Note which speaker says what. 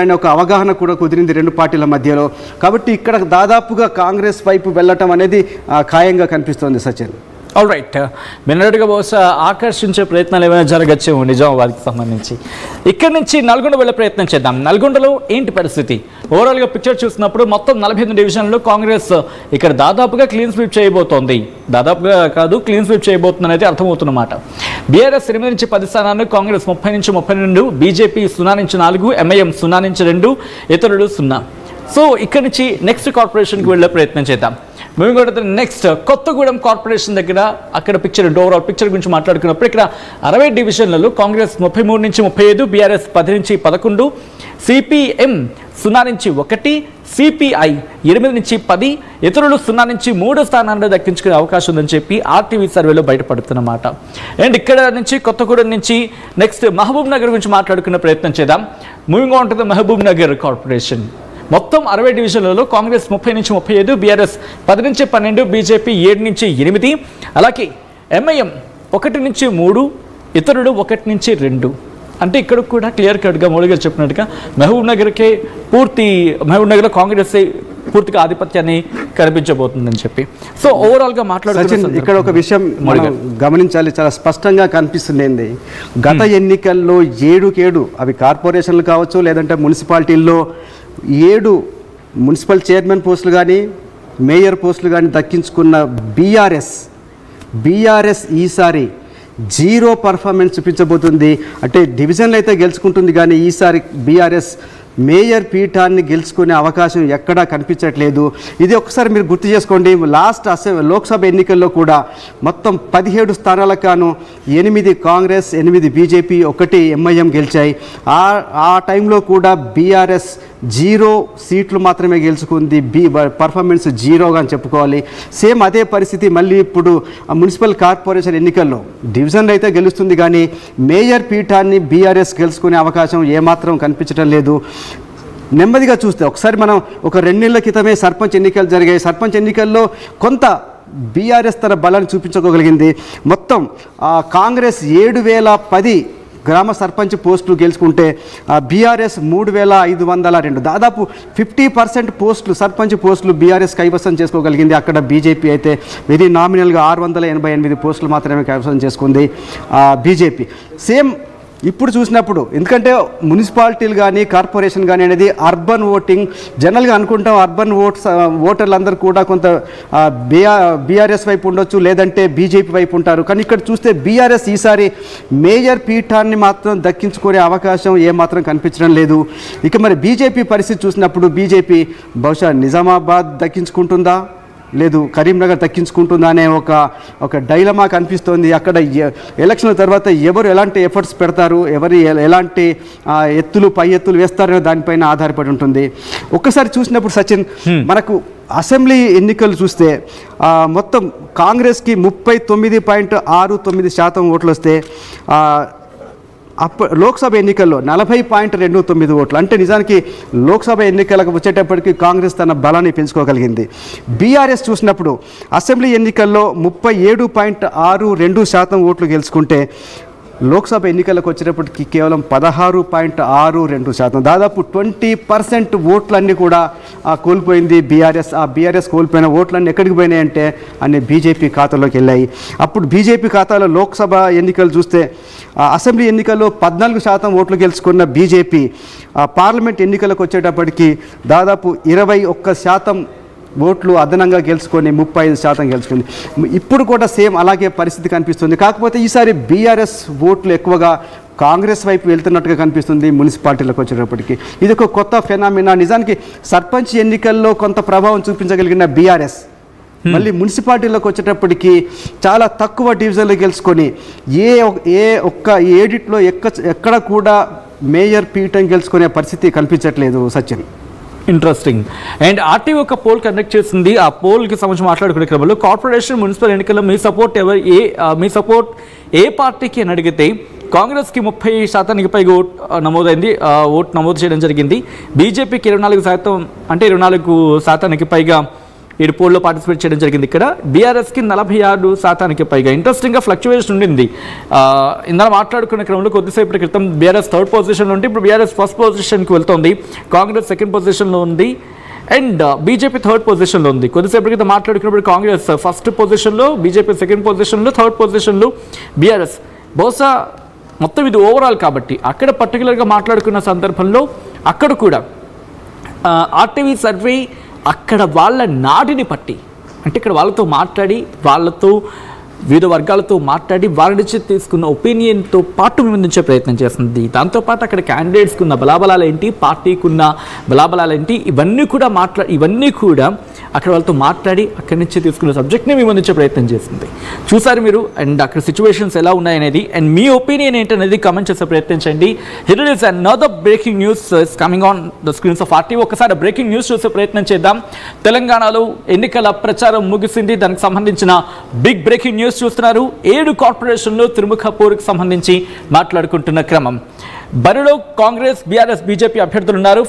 Speaker 1: అనే ఒక అవగాహన కూడా కుదిరింది రెండు పార్టీల మధ్యలో. కాబట్టి ఇక్కడ దాదాపుగా కాంగ్రెస్ వైపు వెళ్ళటం అనేది ఖాయంగా కనిపిస్తోంది సచిన్.
Speaker 2: ఆల్ రైట్, మిన్నట్టుగా బహుశా ఆకర్షించే ప్రయత్నాలు ఏమైనా జరగచ్చేమో నిజామాబాద్కి సంబంధించి. ఇక్కడి నుంచి నల్గొండ వెళ్ళే ప్రయత్నం చేద్దాం. నల్గొండలో ఏంటి పరిస్థితి? ఓవరాల్గా పిక్చర్ చూసినప్పుడు మొత్తం 48 డివిజన్లో కాంగ్రెస్ ఇక్కడ దాదాపుగా క్లీన్ స్వీప్ చేయబోతోంది. దాదాపుగా కాదు, క్లీన్ స్వీప్ చేయబోతుంది అయితే అర్థమవుతున్నమాట. బీఆర్ఎస్ 8 నుంచి 10 స్థానాలు, కాంగ్రెస్ 30 నుంచి 32, బీజేపీ 0 నుంచి 4, ఎంఐఎం 0 నుంచి 2, ఇతరులు 0. సో ఇక్కడి నుంచి నెక్స్ట్ కార్పొరేషన్కి వెళ్ళే ప్రయత్నం చేద్దాం. Moving on to the next, Kothagudem corporation దగ్గర అక్కడ పిక్చర్, ఓవరాల్ పిక్చర్ గురించి మాట్లాడుకున్నప్పుడు ఇక్కడ 60 డివిజన్లలో కాంగ్రెస్ 33 నుంచి 35, బీఆర్ఎస్ 10 నుంచి 11, సిపిఎం 0 నుంచి 1, సిపిఐ 8 నుంచి 10, ఇతరులు 0 నుంచి 3 స్థానాలను దక్కించుకునే అవకాశం ఉందని చెప్పి ఆర్టీవీ సర్వేలో బయటపడుతున్నమాట. అండ్ ఇక్కడ నుంచి కొత్తగూడెం నుంచి నెక్స్ట్ మహబూబ్ నగర్ గురించి మాట్లాడుకునే ప్రయత్నం చేద్దాం. Moving on to the Mahabubnagar corporation, మొత్తం 60 డివిజన్లలో కాంగ్రెస్ 30 నుంచి 35, బీఆర్ఎస్ 10 నుంచి 12, బీజేపీ 7 నుంచి 8, అలాగే ఎంఐఎం 1 నుంచి 3, ఇతరులు 1 నుంచి 2. అంటే ఇక్కడ కూడా క్లియర్ కట్గా మోడీ గారు చెప్పినట్టుగా మహబూబ్ నగర్లో కాంగ్రెస్ పూర్తిగా ఆధిపత్యాన్ని కనిపించబోతుందని చెప్పి. సో ఓవరాల్గా మాట్లాడుతున్న
Speaker 1: ఇక్కడ ఒక విషయం మనం గమనించాలి, చాలా స్పష్టంగా కనిపిస్తుంది. గత ఎన్నికల్లో 7 అవి కార్పొరేషన్లు కావచ్చు, లేదంటే మున్సిపాలిటీల్లో 7 మున్సిపల్ చైర్మన్ పోస్టులు కానీ మేయర్ పోస్టులు కానీ దక్కించుకున్న బీఆర్ఎస్ ఈసారి 0 పర్ఫార్మెన్స్ చూపించబోతుంది. అంటే డివిజన్లు అయితే గెలుచుకుంటుంది కానీ ఈసారి బీఆర్ఎస్ మేయర్ పీఠాన్ని గెలుచుకునే అవకాశం ఎక్కడా కనిపించట్లేదు. ఇది ఒకసారి మీరు గుర్తు చేసుకోండి. లాస్ట్ లోక్సభ ఎన్నికల్లో కూడా మొత్తం 17 స్థానాలకు గాను 8 కాంగ్రెస్, 8 బీజేపీ, 1 ఎంఐఎం గెలిచాయి. ఆ టైంలో కూడా బీఆర్ఎస్ 0 సీట్లు మాత్రమే గెలుచుకుంది. పర్ఫార్మెన్స్ 0గా అని చెప్పుకోవాలి. సేమ్ అదే పరిస్థితి మళ్ళీ ఇప్పుడు మున్సిపల్ కార్పొరేషన్ ఎన్నికల్లో డివిజన్లు అయితే గెలుస్తుంది కానీ మేయర్ పీఠాన్ని బీఆర్ఎస్ గెలుచుకునే అవకాశం ఏమాత్రం కనిపించడం లేదు. నెమ్మదిగా చూస్తే ఒకసారి మనం ఒక 2 నెలల క్రితమే సర్పంచ్ ఎన్నికలు జరిగాయి. సర్పంచ్ ఎన్నికల్లో కొంత బీఆర్ఎస్ తన బలాన్ని చూపించుకోగలిగింది. మొత్తం కాంగ్రెస్ 7010 గ్రామ సర్పంచ్ పోస్టులు గెలుచుకుంటే బీఆర్ఎస్ 3502, దాదాపు 50% పోస్టులు, సర్పంచ్ పోస్టులు బీఆర్ఎస్ కైవసం చేసుకోగలిగింది. అక్కడ బీజేపీ అయితే వెరీ నామినల్గా 688 పోస్టులు మాత్రమే కైవసం చేసుకుంది బీజేపీ. సేమ్ ఇప్పుడు చూసినప్పుడు, ఎందుకంటే మున్సిపాలిటీలు కానీ కార్పొరేషన్ కానీ అనేది అర్బన్ ఓటింగ్, జనరల్గా అనుకుంటాం అర్బన్ ఓటర్లందరూ కూడా కొంత బీఆర్ఎస్ వైపు ఉండొచ్చు, లేదంటే బీజేపీ వైపు ఉంటారు. కానీ ఇక్కడ చూస్తే బీఆర్ఎస్ ఈసారి మేయర్ పీఠాన్ని మాత్రం దక్కించుకునే అవకాశం ఏమాత్రం కనిపించడం లేదు. ఇక మరి బీజేపీ పరిస్థితి చూసినప్పుడు బీజేపీ బహుశా నిజామాబాద్ దక్కించుకుంటుందా, లేదు కరీంనగర్ దక్కించుకుంటుందా అనే ఒక డైలమా కనిపిస్తోంది. అక్కడ ఎలక్షన్ల తర్వాత ఎవరు ఎలాంటి ఎఫర్ట్స్ పెడతారు, ఎవరు ఎలాంటి పై ఎత్తులు వేస్తారనే దానిపైన ఆధారపడి ఉంటుంది. ఒక్కసారి చూసినప్పుడు సచిన్, మనకు అసెంబ్లీ ఎన్నికలు చూస్తే మొత్తం కాంగ్రెస్కి 39.69% ఓట్లు వస్తే లోక్సభ ఎన్నికల్లో 40.29 ఓట్లు. అంటే నిజానికి లోక్సభ ఎన్నికలకు వచ్చేటప్పటికి కాంగ్రెస్ తన బలాన్ని పెంచుకోగలిగింది. బీఆర్ఎస్ చూసినప్పుడు అసెంబ్లీ ఎన్నికల్లో 37.62% ఓట్లు గెలుచుకుంటే లోక్సభ ఎన్నికలకు వచ్చేటప్పటికి కేవలం 16.62%, దాదాపు 20% ఓట్లన్నీ కూడా కోల్పోయింది బీఆర్ఎస్. ఆ బీఆర్ఎస్ కోల్పోయిన ఓట్లన్నీ ఎక్కడికి పోయినాయంటే అన్ని బీజేపీ ఖాతాలోకి వెళ్ళాయి. అప్పుడు బీజేపీ ఖాతాలో లోక్సభ ఎన్నికలు చూస్తే అసెంబ్లీ ఎన్నికల్లో 14% ఓట్లు గెలుచుకున్న బీజేపీ పార్లమెంట్ ఎన్నికలకు వచ్చేటప్పటికి దాదాపు 21% ఓట్లు అదనంగా గెలుచుకొని 35% గెలుచుకుంది. ఇప్పుడు కూడా సేమ్ అలాగే పరిస్థితి కనిపిస్తుంది. కాకపోతే ఈసారి బీఆర్ఎస్ ఓట్లు ఎక్కువగా కాంగ్రెస్ వైపు వెళ్తున్నట్టుగా కనిపిస్తుంది మున్సిపాలిటీలకు వచ్చేటప్పటికి. ఇది ఒక కొత్త ఫెనామినా. నిజానికి సర్పంచ్ ఎన్నికల్లో కొంత ప్రభావం చూపించగలిగిన బీఆర్ఎస్ మళ్ళీ మున్సిపాలిటీలకు వచ్చేటప్పటికి చాలా తక్కువ డివిజన్లు గెలుచుకొని ఏ ఒక్క ఏడిట్లో ఎక్కడ కూడా మేయర్ పీఠం గెలుచుకునే పరిస్థితి కనిపించట్లేదు సచిన్.
Speaker 2: ఇంట్రెస్టింగ్. అండ్ ఆర్టీవీ ఒక పోల్ కండక్ట్ చేసింది. ఆ పోల్కి సంబంధించి మాట్లాడుకునే క్రమంలో కార్పొరేషన్ మున్సిపల్ ఎన్నికల్లో మీ సపోర్ట్ ఏ పార్టీకి అని అడిగితే కాంగ్రెస్కి 30% పైగా ఓట్ నమోదు చేయడం జరిగింది. బీజేపీకి 24%, అంటే 24% పైగా ఈ పోల్లో పార్టిసిపేట్ చేయడం జరిగింది. ఇక్కడ బీఆర్ఎస్కి 46% పైగా. ఇంట్రెస్టింగ్గా ఫ్లక్చువేషన్ ఉండింది. ఇందులో మాట్లాడుకునే క్రమంలో కొద్దిసేపటి క్రితం బీఆర్ఎస్ థర్డ్ పొజిషన్లో ఉంటే ఇప్పుడు బీఆర్ఎస్ ఫస్ట్ పొజిషన్కి వెళ్తోంది, కాంగ్రెస్ సెకండ్ పొజిషన్లో ఉంది అండ్ బీజేపీ థర్డ్ పొజిషన్లో ఉంది. కొద్దిసేపటి క్రితం మాట్లాడుకున్నప్పుడు కాంగ్రెస్ ఫస్ట్ పొజిషన్లో, బీజేపీ సెకండ్ పొజిషన్లో, థర్డ్ పొజిషన్లో బీఆర్ఎస్. బహుశా మొత్తం ఇది ఓవరాల్ కాబట్టి అక్కడ పర్టికులర్గా మాట్లాడుకున్న సందర్భంలో అక్కడ కూడా ఆర్టీవీ సర్వే అక్కడ వాళ్ళ నాడిని పట్టి, అంటే ఇక్కడ వాళ్ళతో మాట్లాడి, వాళ్ళతో వివిధ వర్గాలతో మాట్లాడి వాళ్ళ నుంచి తీసుకున్న ఒపీనియన్తో పాటు ముందుంచే ప్రయత్నం చేస్తుంది. దాంతోపాటు అక్కడ క్యాండిడేట్స్కి ఉన్న బలాబలాలు ఏంటి, పార్టీకి ఉన్న బలాబలాలు ఏంటి, ఇవన్నీ కూడా అక్కడ వాళ్ళతో మాట్లాడి అక్కడి నుంచి తీసుకున్న సబ్జెక్ట్ని మేము అందించే ప్రయత్నం చేస్తుంది. చూసారు మీరు, అండ్ అక్కడ సిచ్యువేషన్స్ ఎలా ఉన్నాయనేది అండ్ మీ ఒపీనియన్ ఏంటనేది కామెంట్ చేసే ప్రయత్నం చేయండి. Here is another breaking news is coming on the screens of RTV. ఒకసారి బ్రేకింగ్ న్యూస్ చూసే ప్రయత్నం చేద్దాం. తెలంగాణలో ఎన్నికల ప్రచారం ముగిసింది. దానికి సంబంధించిన బిగ్ బ్రేకింగ్ న్యూస్ చూస్తున్నారు. 7 కార్పొరేషన్లో త్రిముఖ పోరుకు సంబంధించి మాట్లాడుకుంటున్న క్రమం. బరిలో కాంగ్రెస్, బీఆర్ఎస్, బీజేపీ అభ్యర్థులు ఉన్నారు.